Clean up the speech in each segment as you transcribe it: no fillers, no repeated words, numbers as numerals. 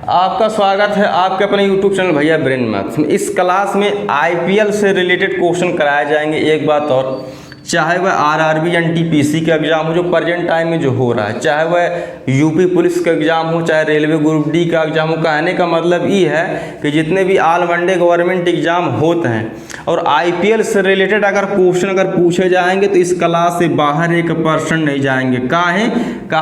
आपका स्वागत है आपके अपने YouTube चैनल भैया ब्रेन मैथ्स में। इस क्लास में आईपीएल से रिलेटेड क्वेश्चन कराए जाएंगे। एक बात और, चाहे वह आरआरबी एनटीपीसी का एग्जाम हो जो प्रेजेंट टाइम में जो हो रहा है, चाहे वह यूपी पुलिस का एग्जाम हो, चाहे रेलवे ग्रुप डी का एग्जाम हो, कहने का मतलब ये है कि जितने भी ऑल वनडे गवर्नमेंट एग्जाम होते हैं और आईपीएल से रिलेटेड अगर क्वेश्चन अगर पूछे जाएंगे तो इस क्लास से बाहर 1% नहीं जाएंगे। कहाँ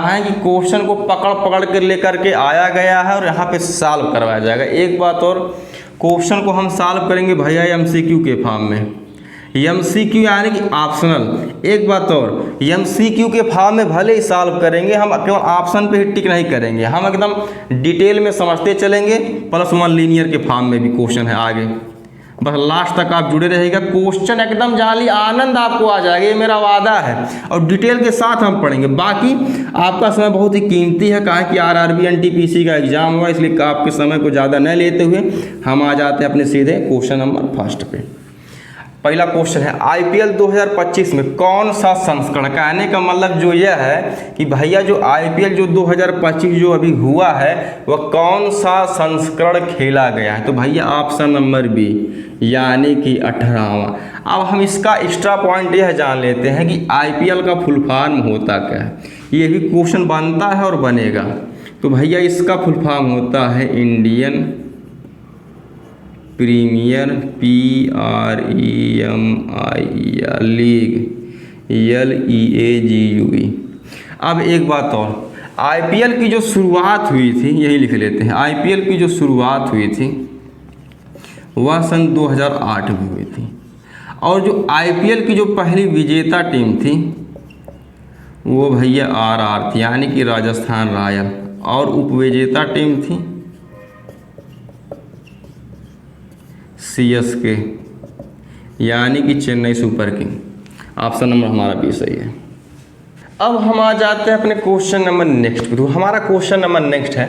है कि क्वेश्चन को पकड़ कर लेकर के आया गया है और यहाँ पे सॉल्व करवाया जाएगा। एक बात और, क्वेश्चन को हम सॉल्व करेंगे भैया एमसीक्यू के फॉर्म में। एमसीक्यू यानी कि ऑप्शनल। एक बात और, एमसीक्यू के फॉर्म में भले ही सॉल्व करेंगे, हम केवल ऑप्शन पे ही टिक नहीं करेंगे, हम एकदम डिटेल में समझते चलेंगे। +1 लीनियर के फॉर्म में भी क्वेश्चन है आगे, बस लास्ट तक आप जुड़े रहिएगा। क्वेश्चन एकदम जान ली आनंद आपको आ जाएगा, ये मेरा वादा है। और डिटेल के साथ हम पढ़ेंगे। बाकी आपका समय बहुत ही कीमती है, कहा कि आरआरबी एनटीपीसी का एग्जाम हुआ, इसलिए आपके समय को ज़्यादा न लेते हुए हम आ जाते हैं अपने सीधे क्वेश्चन नंबर फर्स्ट पे। पहला क्वेश्चन है, आईपीएल 2025 में कौन सा संस्करण, कहने का मतलब जो यह है कि भैया जो आईपीएल जो 2025 जो अभी हुआ है वह कौन सा संस्करण खेला गया है। तो भैया ऑप्शन नंबर बी यानी कि 18वां। अब हम इसका एक्स्ट्रा पॉइंट यह जान लेते हैं कि आईपीएल का फुल फॉर्म होता क्या है। ये भी क्वेश्चन बनता है और बनेगा। तो भैया इसका फुल फॉर्म होता है Indian premier PREMIER league LEAGUE। अब एक बात और, आईपीएल की जो शुरुआत हुई थी, यही लिख लेते हैं, आईपीएल की जो शुरुआत हुई थी वह सन 2008 में हुई थी। और जो आईपीएल की जो पहली विजेता टीम थी वो भैया RR थी यानी कि राजस्थान रॉयल, और उपविजेता टीम थी CSK यानी कि Chennai super king. Option number हमारा बी सही है। अब हम आ जाते हैं अपने क्वेश्चन नंबर नेक्स्ट पे। तो हमारा क्वेश्चन नंबर नेक्स्ट है,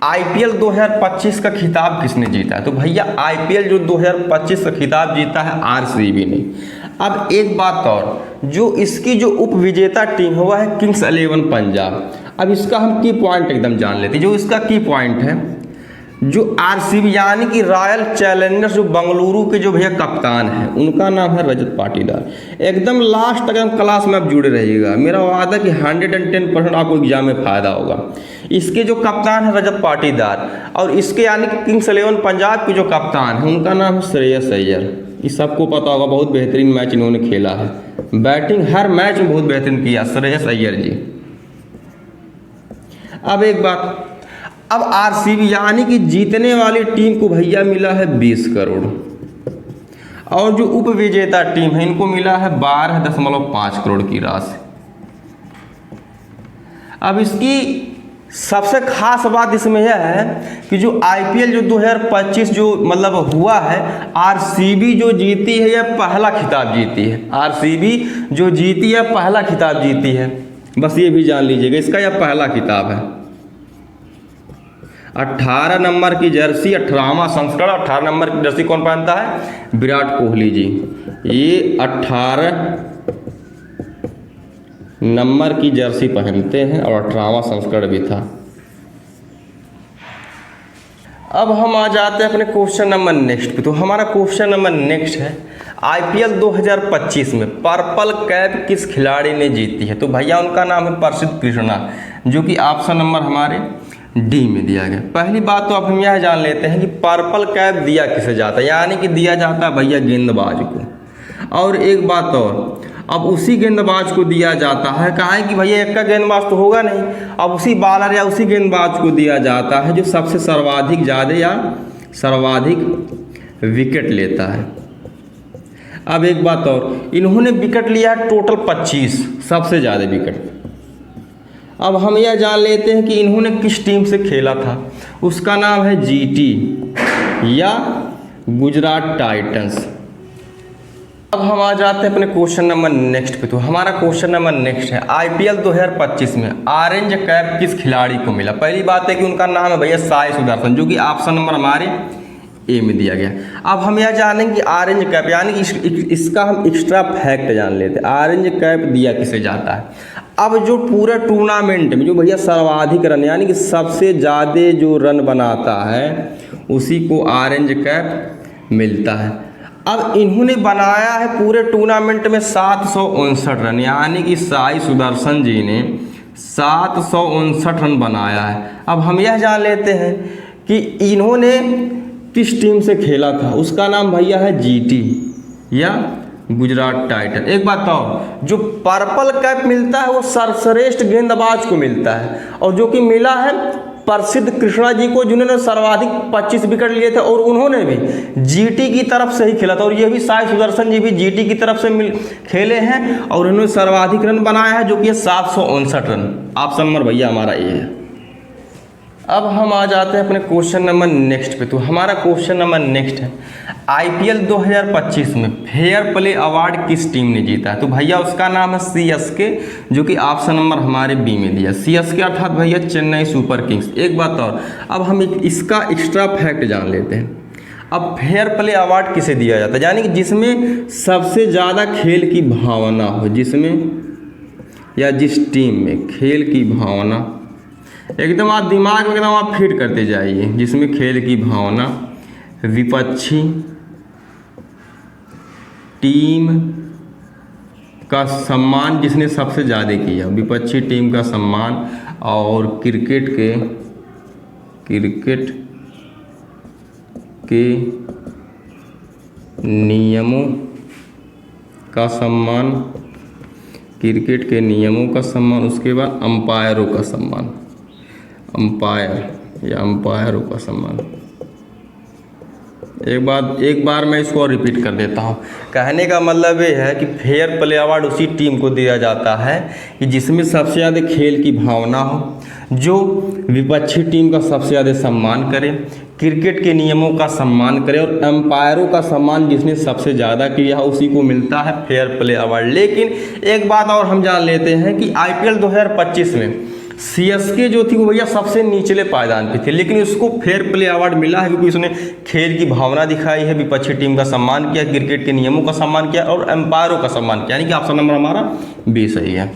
आईपीएल 2025 का खिताब किसने जीता है। तो भैया आईपीएल जो 2025 का खिताब जीता है आरसीबी ने। अब एक बात और, जो इसकी जो उप विजेता टीम है वह है किंग्स 11 पंजाब। अब इसका हम की पॉइंट एकदम जान लेते हैं। जो इसका की पॉइंट है, जो आरसीबी यानी कि रॉयल चैलेंजर्स जो बंगलुरु के जो भैया कप्तान हैं उनका नाम है रजत पाटीदार। एकदम लास्ट तक हम क्लास में आप जुड़े रहिएगा, मेरा वादा कि 110% आपको एग्जाम में फ़ायदा होगा। इसके जो कप्तान है रजत पाटीदार, और इसके यानी कि किंग्स 11 पंजाब के जो कप्तान है उनका नाम है श्रेयस अय्यर। इस सबको पता होगा, बहुत बेहतरीन मैच इन्होंने खेला है, बैटिंग हर मैच में बहुत बेहतरीन किया श्रेयस अय्यर जी। अब एक बात, अब आरसीबी यानी कि जीतने वाली टीम को भैया मिला है 20 करोड़, और जो उप विजेता टीम है इनको मिला है 12.5 करोड़ की राशि। अब इसकी सबसे खास बात इसमें यह है कि जो आईपीएल जो 2025 जो मतलब हुआ है, आरसीबी जो जीती है यह पहला खिताब जीती है। आरसीबी जो जीती है पहला खिताब जीती है, बस ये भी जान लीजिएगा, इसका यह पहला खिताब है। 18 नंबर की जर्सी, 18वां संस्करण। 18 नंबर की जर्सी कौन पहनता है? विराट कोहली जी। ये 18 नंबर की जर्सी पहनते हैं और 18वां संस्करण भी था। अब हम आ जाते हैं अपने क्वेश्चन नंबर नेक्स्ट पे। तो हमारा क्वेश्चन नंबर नेक्स्ट है, आईपीएल 2025 में पर्पल कैप किस खिलाड़ी ने जीती है। तो भैया उनका नाम है प्रसिद्ध कृष्णा, जो कि ऑप्शन नंबर हमारे डी में दिया गया। पहली बात तो अब हम यह जान लेते हैं कि पर्पल कैप दिया किसे जाता है, यानी कि दिया जाता है भैया गेंदबाज को। और एक बात और, अब उसी गेंदबाज को दिया जाता है, कहा है कि भैया एक का गेंदबाज तो होगा नहीं, अब उसी बॉलर या उसी गेंदबाज को दिया जाता है जो सबसे सर्वाधिक ज़्यादा या सर्वाधिक विकेट लेता है। अब एक बात और, इन्होंने विकेट लिया है टोटल 25, सबसे ज़्यादा विकेट। अब हम यह जान लेते हैं कि इन्होंने किस टीम से खेला था। उसका नाम है जीटी या गुजरात टाइटंस। अब हम आ जाते हैं अपने क्वेश्चन नंबर नेक्स्ट पे। तो हमारा क्वेश्चन नंबर नेक्स्ट है, आईपीएल 2025 में ऑरेंज कैप किस खिलाड़ी को मिला। पहली बात है कि उनका नाम है भैया साई सुदर्शन, जो कि ऑप्शन नंबर हमारे ए में दिया गया। अब हम यह जानेंगे कि ऑरेंज कैप यानी कि इसका हम एक्स्ट्रा फैक्ट जान लेते हैं। ऑरेंज कैप दिया किसे जाता है। अब जो पूरे टूर्नामेंट में जो भैया सर्वाधिक रन यानी कि सबसे ज़्यादा जो रन बनाता है उसी को ऑरेंज कैप मिलता है। अब इन्होंने बनाया है पूरे टूर्नामेंट में 759 रन, यानी कि साई सुदर्शन जी ने 759 रन बनाया है। अब हम यह जान लेते हैं कि इन्होंने किस टीम से खेला था, उसका नाम भैया है जीटी या गुजरात टाइटन। एक बात और, जो पर्पल कैप मिलता है वो सर्वश्रेष्ठ गेंदबाज को मिलता है, और जो कि मिला है प्रसिद्ध कृष्णा जी को, जिन्होंने सर्वाधिक 25 विकेट लिए थे और उन्होंने भी जीटी की तरफ से ही खेला था। और ये भी साई सुदर्शन जी भी जीटी की तरफ से खेले हैं और उन्होंने सर्वाधिक रन बनाया है, जो कि 759 रन। ऑप्शन नंबर भैया हमारा ये है। अब हम आ जाते हैं अपने क्वेश्चन नंबर नेक्स्ट पे। तो हमारा क्वेश्चन नंबर नेक्स्ट है, आईपीएल 2025 में फेयर प्ले अवार्ड किस टीम ने जीता है? तो भैया उसका नाम है सीएसके, जो कि ऑप्शन नंबर हमारे बी में दिया। सीएसके अर्थात भैया चेन्नई सुपर किंग्स। एक बात और, अब हम इसका एक्स्ट्रा फैक्ट जान लेते हैं। अब फेयर प्ले अवार्ड किसे दिया जाता है, यानी कि जिसमें सबसे ज़्यादा खेल की भावना हो, जिसमें या जिस टीम में खेल की भावना एकदम आप दिमाग में एकदम आप फिट करते जाइए, जिसमें खेल की भावना, विपक्षी टीम का सम्मान जिसने सबसे ज़्यादा किया, विपक्षी टीम का सम्मान, और क्रिकेट के नियमों का सम्मान, क्रिकेट के नियमों का सम्मान, उसके बाद अंपायरों का सम्मान, अंपायर या अंपायरों का सम्मान। एक बार मैं इसको रिपीट कर देता हूँ। कहने का मतलब ये है कि फेयर प्ले अवार्ड उसी टीम को दिया जाता है कि जिसमें सबसे ज़्यादा खेल की भावना हो, जो विपक्षी टीम का सबसे ज़्यादा सम्मान करे, क्रिकेट के नियमों का सम्मान करे, और एम्पायरों का सम्मान जिसने सबसे ज़्यादा किया उसी को मिलता है फेयर प्ले अवार्ड। लेकिन एक बात और हम जान लेते हैं कि आईपीएल 2025 में सीएसके जो थी वो भैया सबसे निचले पायदान पे थी, लेकिन उसको फेयर प्ले अवार्ड मिला है क्योंकि उसने खेल की भावना दिखाई है, विपक्षी टीम का सम्मान किया, क्रिकेट के नियमों का सम्मान किया और एम्पायरों का सम्मान किया, यानी कि ऑप्शन नंबर हमारा बी सही है।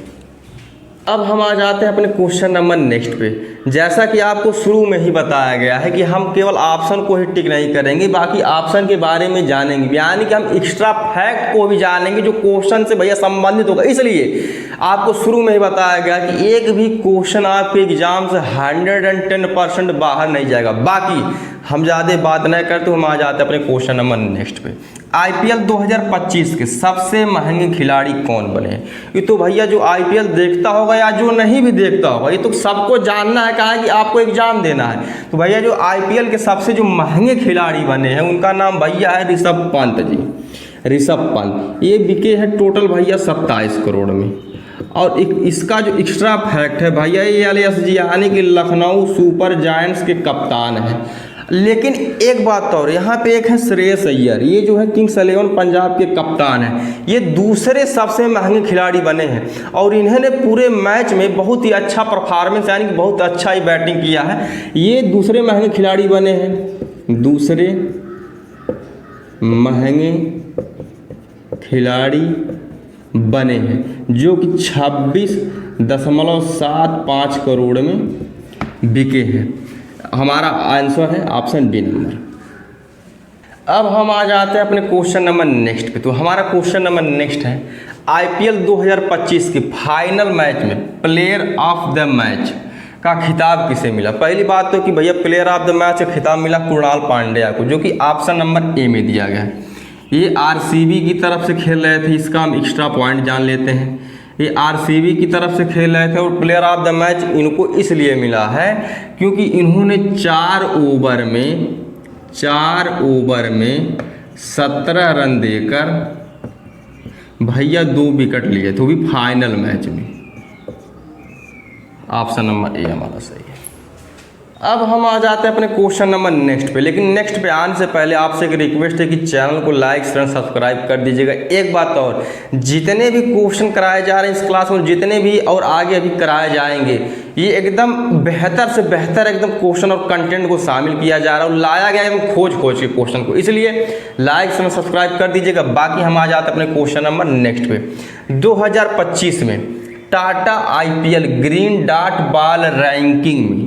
अब हम आ जाते हैं अपने क्वेश्चन नंबर नेक्स्ट पे। जैसा कि आपको शुरू में ही बताया गया है कि हम केवल ऑप्शन को ही टिक नहीं करेंगे, बाकी ऑप्शन के बारे में जानेंगे, यानी कि हम एक्स्ट्रा फैक्ट को भी जानेंगे जो क्वेश्चन से भैया संबंधित होगा। इसलिए आपको शुरू में ही बताया गया कि एक भी क्वेश्चन आपके एग्जाम से 110% बाहर नहीं जाएगा। बाकी हम ज़्यादा बात नहीं करते, हम आ जाते हैं अपने क्वेश्चन नंबर नेक्स्ट पे। आईपीएल 2025 के सबसे महंगे खिलाड़ी कौन बने? ये तो भैया जो आईपीएल देखता होगा या जो नहीं भी देखता होगा, ये तो सबको जानना है, कहा है कि आपको एग्जाम देना है। तो भैया जो आईपीएल के सबसे जो महंगे खिलाड़ी बने हैं उनका नाम भैया है ऋषभ पंत जी। ऋषभ पंत ये बिके हैं टोटल भैया 27 करोड़ में। और इसका जो एक्स्ट्रा फैक्ट है भैया, ये एलियस जी यानी कि लखनऊ सुपर जायंट्स के कप्तान हैं। लेकिन एक बात और, यहाँ पे एक है श्रेयस अय्यर, ये जो है किंग्स 11 पंजाब के कप्तान हैं। ये दूसरे सबसे महंगे खिलाड़ी बने हैं और इन्होंने पूरे मैच में बहुत ही अच्छा परफॉर्मेंस यानी कि बहुत अच्छा ही बैटिंग किया है। ये दूसरे महंगे खिलाड़ी बने हैं, दूसरे महंगे खिलाड़ी बने हैं, जो कि 26.75 करोड़ में बिके हैं। हमारा आंसर है ऑप्शन बी नंबर। अब हम आ जाते हैं अपने क्वेश्चन नंबर नेक्स्ट पे। तो हमारा क्वेश्चन नंबर नेक्स्ट है, आईपीएल 2025 के फाइनल मैच में प्लेयर ऑफ द मैच का खिताब किसे मिला? पहली बात तो कि भैया प्लेयर ऑफ द मैच का खिताब मिला कृणाल पांड्या को, जो कि ऑप्शन नंबर ए में दिया गया है। ये आरसीबी की तरफ से खेल रहे थे, इसका हम एक्स्ट्रा पॉइंट जान लेते हैं। ये आरसीबी की तरफ से खेल रहे थे और प्लेयर ऑफ द मैच इनको इसलिए मिला है क्योंकि इन्होंने 4 ओवर में 17 रन देकर भैया 2 विकेट लिए थे, वो भी फाइनल मैच में। ऑप्शन नंबर ए हमारा सही है। अब हम आ जाते हैं अपने क्वेश्चन नंबर नेक्स्ट पे। लेकिन नेक्स्ट पे आने से पहले आपसे एक रिक्वेस्ट है कि चैनल को लाइक शेयर सब्सक्राइब कर दीजिएगा। एक बात और, जितने भी क्वेश्चन कराए जा रहे हैं इस क्लास में, जितने भी और आगे अभी कराए जाएंगे, ये एकदम बेहतर से बेहतर एकदम क्वेश्चन और कंटेंट को शामिल किया जा रहा है और लाया गया एकदम खोज के क्वेश्चन को, इसलिए लाइक शेयर सब्सक्राइब कर दीजिएगा। बाकी हम आ जाते हैं अपने क्वेश्चन नंबर नेक्स्ट पे। 2025 में Tata IPL green dot ball ranking में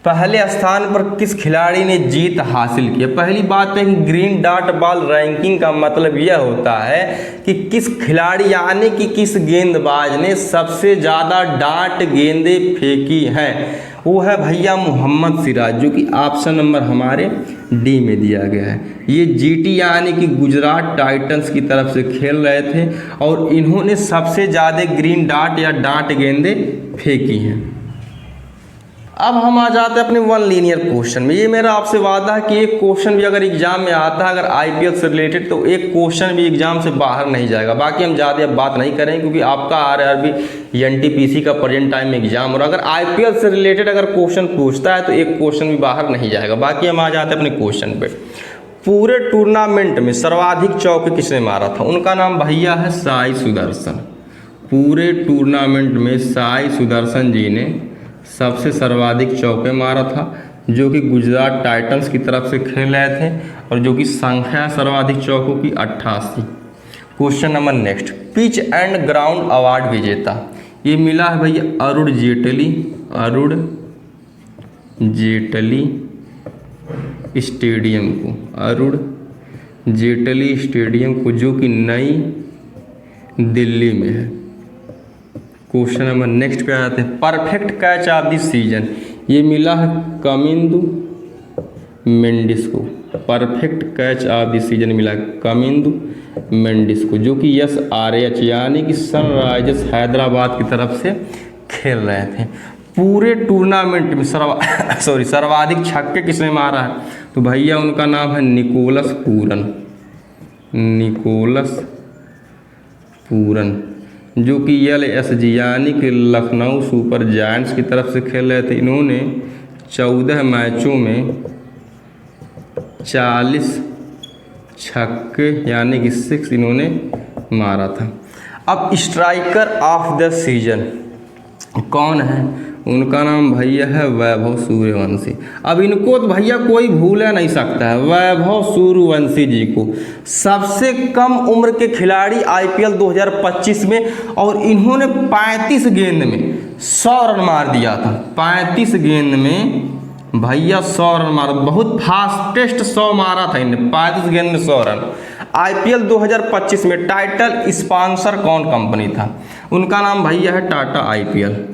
पहले स्थान पर किस खिलाड़ी ने जीत हासिल की? पहली बात है कि ग्रीन डॉट बॉल रैंकिंग का मतलब यह होता है कि किस खिलाड़ी यानी कि किस गेंदबाज ने सबसे ज़्यादा डांट गेंदें फेंकी हैं। वो है भैया मोहम्मद सिराज, जो कि ऑप्शन नंबर हमारे डी में दिया गया है। ये जीटी यानी कि गुजरात टाइटंस की तरफ से खेल रहे थे और इन्होंने सबसे ज़्यादा ग्रीन डॉट या डांट गेंदें फेंकी हैं। अब हम आ जाते हैं अपने वन लीनियर क्वेश्चन में। ये मेरा आपसे वादा है कि एक क्वेश्चन भी अगर एग्जाम में आता है अगर आईपीएल से रिलेटेड, तो एक क्वेश्चन भी एग्जाम से बाहर नहीं जाएगा। बाकी हम ज़्यादा अब बात नहीं करेंगे क्योंकि आपका आरआरबी एनटीपीसी का प्रेजेंट टाइम में एग्जाम और अगर आईपीएल से रिलेटेड अगर क्वेश्चन पूछता है तो एक क्वेश्चन भी बाहर नहीं जाएगा। बाकी हम आ जाते हैं अपने क्वेश्चन पे। पूरे टूर्नामेंट में सर्वाधिक चौके किसने मारा था? उनका नाम भैया है साई सुदर्शन। पूरे टूर्नामेंट में साई सुदर्शन जी ने सबसे सर्वाधिक चौके मारा था, जो कि गुजरात टाइटंस की तरफ से खेल रहे थे और जो कि संख्या सर्वाधिक चौकों की 88। Question number next, pitch and ground award विजेता ये मिला है भैया अरुण जेटली स्टेडियम को, अरुण जेटली स्टेडियम को, जो कि नई दिल्ली में है। क्वेश्चन नंबर नेक्स्ट पे आते हैं, perfect catch of the season ये मिला है कमिंदु मेंडिस को। Perfect catch of the season मिला है कमिंदु मेंडिस को, जो कि SRH यानी कि सनराइजर्स हैदराबाद की तरफ से खेल रहे थे। पूरे टूर्नामेंट में सर्वाधिक छक्के किसने मारा है? तो भैया उनका नाम है निकोलस पूरन, जो कि LSG यानी कि लखनऊ सुपर जायंट्स की तरफ से खेल रहे थे। इन्होंने 14 मैचों में 40 छक्के यानी कि 6 इन्होंने मारा था। अब स्ट्राइकर ऑफ द सीजन कौन है? उनका नाम भैया है वैभव सूर्यवंशी। अब इनको तो भैया कोई भूल नहीं सकता है, वैभव सूर्यवंशी जी को सबसे कम उम्र के खिलाड़ी आईपीएल 2025 में, और इन्होंने 35 गेंद में 100 रन मार दिया था। 35 गेंद में भैया 100 रन मारा, बहुत फास्टेस्ट 100 मारा था इन्हें, 35 गेंद में 100 रन। आईपीएल 2025 में टाइटल स्पॉन्सर कौन कंपनी था? उनका नाम भैया है टाटा आईपीएल।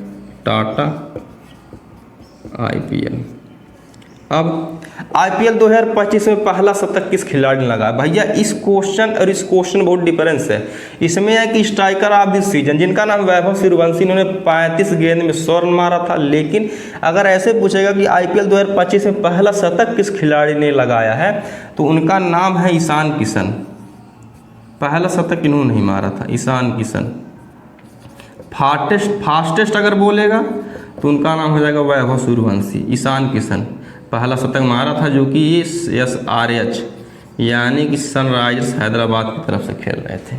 अब आईपीएल 2025 में पहला शतक किस खिलाड़ी ने लगाया? भैया इस क्वेश्चन और इस क्वेश्चन बहुत डिफरेंस है। इसमें है कि स्ट्राइकर ऑफ द सीजन जिनका नाम वैभव सूर्यवंशी, इन्होंने 35 गेंद में 100 रन मारा था। लेकिन अगर ऐसे पूछेगा कि आईपीएल 2025 में पहला शतक किस खिलाड़ी ने लगाया है, तो उनका नाम है ईशान किशन। पहला शतक इन्होंने नहीं मारा था, ईशान किशन। फास्टेस्ट अगर बोलेगा तो उनका नाम हो जाएगा वैभव सूर्यवंशी। ईशान किशन पहला शतक मारा था, जो कि SRH यानी कि सनराइजर्स हैदराबाद की तरफ से खेल रहे थे।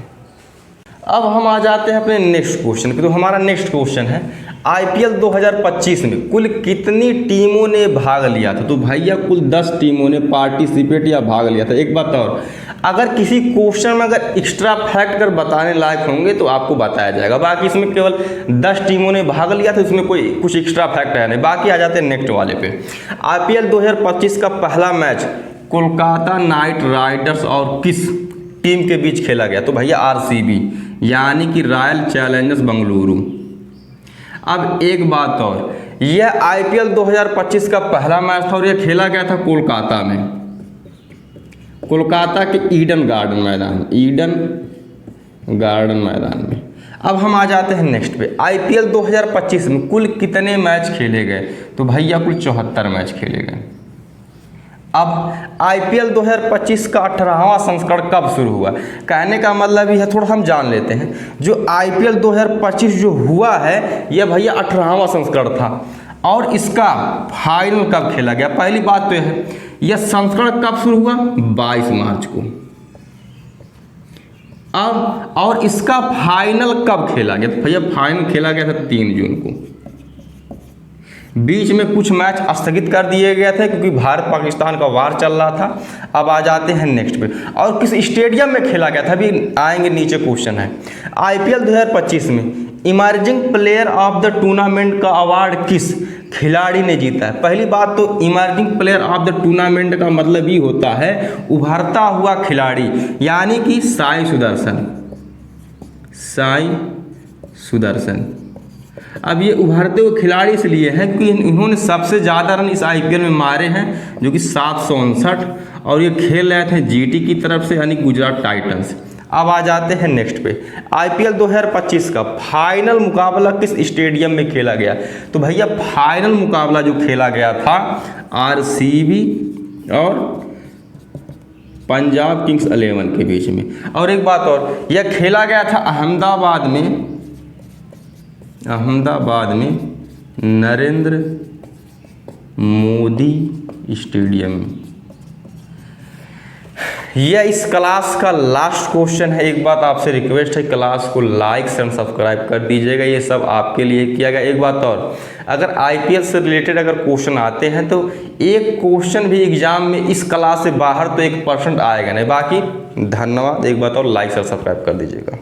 अब हम आ जाते हैं अपने नेक्स्ट क्वेश्चन पे। तो हमारा नेक्स्ट क्वेश्चन है, आईपीएल 2025 में कुल कितनी टीमों ने भाग लिया था? तो भैया कुल 10 टीमों ने पार्टिसिपेट या भाग लिया था। एक बात और, अगर किसी क्वेश्चन में अगर एक्स्ट्रा फैक्ट अगर बताने लायक होंगे तो आपको बताया जाएगा। बाकी इसमें केवल 10 टीमों ने भाग लिया था, उसमें कोई कुछ एक्स्ट्रा फैक्ट है नहीं। बाकी आ जाते हैं नेक्स्ट वाले पे। आईपीएल 2025 का पहला मैच कोलकाता नाइट राइडर्स और किस टीम के बीच खेला गया? तो भैया RCB यानी कि रॉयल चैलेंजर्स बेंगलुरु। अब एक बात और, यह आईपीएल 2025 का पहला मैच था और यह खेला गया था कोलकाता में, कोलकाता के ईडन गार्डन मैदान में। अब हम आ जाते हैं नेक्स्ट पे। आईपीएल 2025 में कुल कितने मैच खेले गए? तो भैया कुल 74 मैच खेले गए। अब आईपीएल 2025 का 18वां संस्करण कब शुरू हुआ? कहने का मतलब ही है, थोड़ा हम जान लेते हैं। जो आईपीएल 2025 जो हुआ है यह भैया 18वां संस्करण था, और इसका फाइनल कब खेला गया? पहली बात तो है, यह संस्करण कब शुरू हुआ? 22 मार्च को। अब और इसका फाइनल कब खेला गया? तो भैया फाइनल खेला गया था 3 जून को। बीच में कुछ मैच स्थगित कर दिए गए थे क्योंकि भारत पाकिस्तान का वार चल रहा था। अब आ जाते हैं नेक्स्ट पे, और किस स्टेडियम में खेला गया था? अभी आएंगे नीचे क्वेश्चन है। आईपीएल 2025 में emerging player of the tournament का अवार्ड किस खिलाड़ी ने जीता है? पहली बात तो emerging player of the tournament का मतलब ही होता है उभरता हुआ खिलाड़ी, यानी कि साई सुदर्शन। साई सुदर्शन। अब ये उभरते हुए खिलाड़ी इसलिए हैं क्योंकि इन्होंने सबसे ज़्यादा रन इस आईपीएल में मारे हैं, जो कि 759, और ये खेल रहे थे जीटी की तरफ से, यानी गुजरात टाइटंस। अब आ जाते हैं नेक्स्ट पे, आईपीएल 2025 का फाइनल मुकाबला किस स्टेडियम में खेला गया? तो भैया फाइनल मुकाबला जो खेला गया था आरसीबी और पंजाब किंग्स 11 के बीच में। और एक बात और, यह खेला गया था अहमदाबाद में नरेंद्र मोदी स्टेडियम में। यह इस क्लास का लास्ट क्वेश्चन है। एक बात आपसे रिक्वेस्ट है, क्लास को लाइक एंड सब्सक्राइब कर दीजिएगा, ये सब आपके लिए किया गया। एक बात और, अगर आईपीएल से रिलेटेड अगर क्वेश्चन आते हैं तो एक क्वेश्चन भी एग्जाम में इस क्लास से बाहर तो 1% आएगा नहीं। बाकी धन्यवाद। एक बात और, लाइक और सब्सक्राइब कर दीजिएगा।